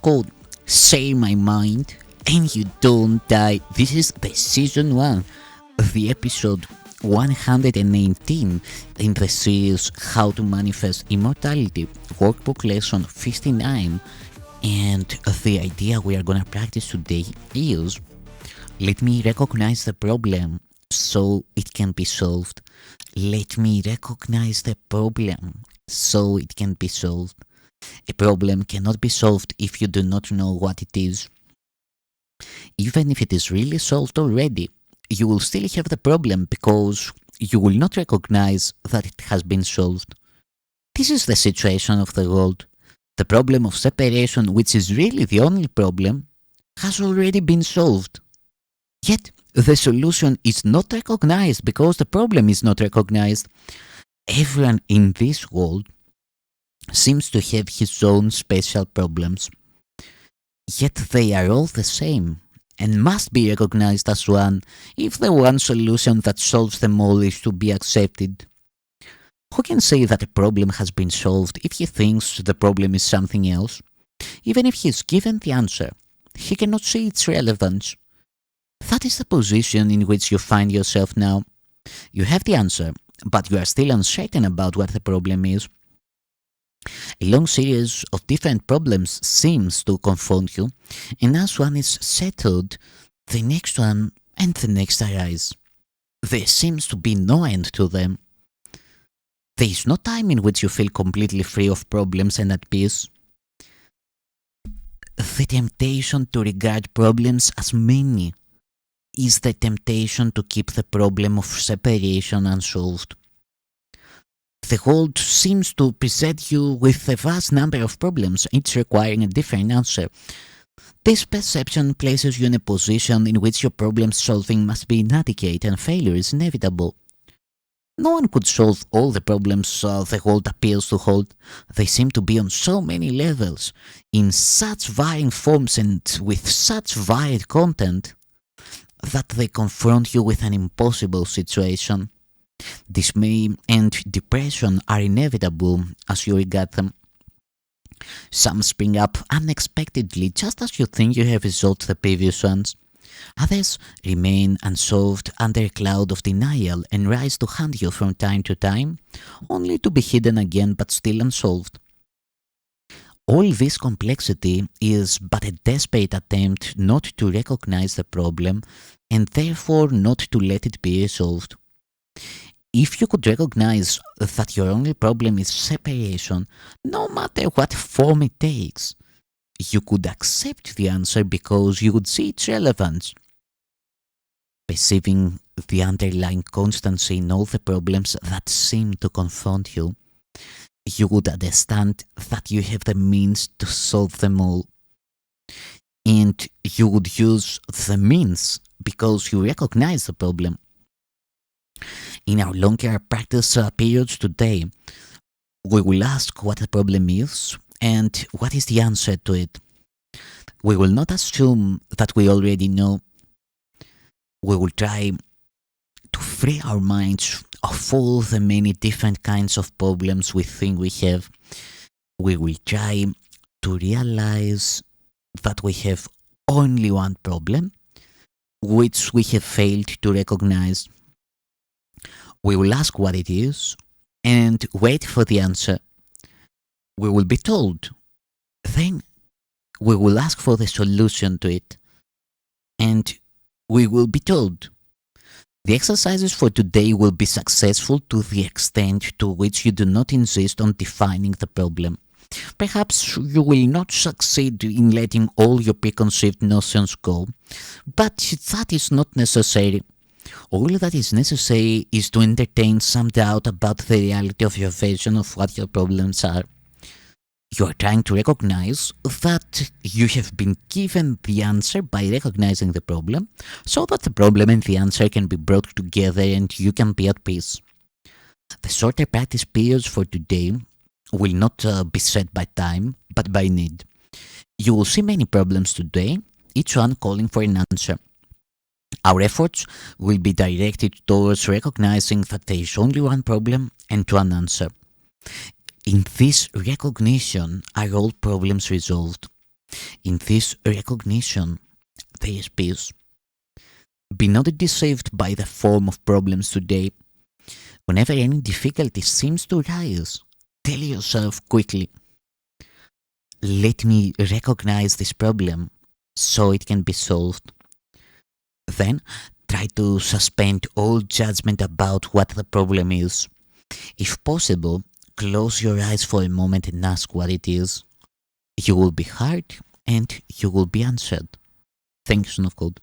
called Say My Mind and You Don't Die. This is the season 1 of the episode 118 in the series How to Manifest Immortality, workbook lesson 59. And the idea we are gonna practice today is, let me recognize the problem so it can be solved. Let me recognize the problem so it can be solved. A problem cannot be solved if you do not know what it is. Even if it is really solved already, you will still have the problem because you will not recognize that it has been solved. This is the situation of the world. The problem of separation, which is really the only problem, has already been solved. Yet, the solution is not recognized because the problem is not recognized. Everyone in this world seems to have his own special problems. Yet they are all the same and must be recognized as one if the one solution that solves them all is to be accepted. Who can say that a problem has been solved if he thinks the problem is something else? Even if he is given the answer, he cannot see its relevance. That is the position in which you find yourself now. You have the answer, but you are still uncertain about what the problem is. A long series of different problems seems to confront you, and as one is settled, the next one and the next arise. There seems to be no end to them. There is no time in which you feel completely free of problems and at peace. The temptation to regard problems as many is the temptation to keep the problem of separation unsolved. The world seems to present you with a vast number of problems, each requiring a different answer. This perception places you in a position in which your problem solving must be inadequate and failure is inevitable. No one could solve all the problems the world appears to hold. They seem to be on so many levels, in such varying forms and with such varied content, that they confront you with an impossible situation. Dismay and depression are inevitable as you regard them. Some spring up unexpectedly just as you think you have resolved the previous ones. Others remain unsolved under a cloud of denial and rise to haunt you from time to time, only to be hidden again but still unsolved. All this complexity is but a desperate attempt not to recognize the problem and therefore not to let it be resolved. If you could recognize that your only problem is separation, no matter what form it takes, you could accept the answer because you would see its relevance. Perceiving the underlying constancy in all the problems that seem to confront you, you would understand that you have the means to solve them all. And you would use the means because you recognize the problem. In our longer practice periods today, we will ask what the problem is and what is the answer to it. We will not assume that we already know. We will try to free our minds of all the many different kinds of problems we think we have. We will try to realize that we have only one problem, which we have failed to recognize. We will ask what it is and wait for the answer. We will be told. Then we will ask for the solution to it. And we will be told. The exercises for today will be successful to the extent to which you do not insist on defining the problem. Perhaps you will not succeed in letting all your preconceived notions go, but that is not necessary. All that is necessary is to entertain some doubt about the reality of your version of what your problems are. You are trying to recognize that you have been given the answer by recognizing the problem, so that the problem and the answer can be brought together and you can be at peace. The shorter practice periods for today will not be set by time, but by need. You will see many problems today, each one calling for an answer. Our efforts will be directed towards recognizing that there is only one problem and one answer. In this recognition are all problems resolved. In this recognition, there is peace. Be not deceived by the form of problems today. Whenever any difficulty seems to rise, tell yourself quickly, let me recognize this problem so it can be solved. Then try to suspend all judgment about what the problem is. If possible, close your eyes for a moment and ask what it is. You will be heard and you will be answered. Thank you, Son of God.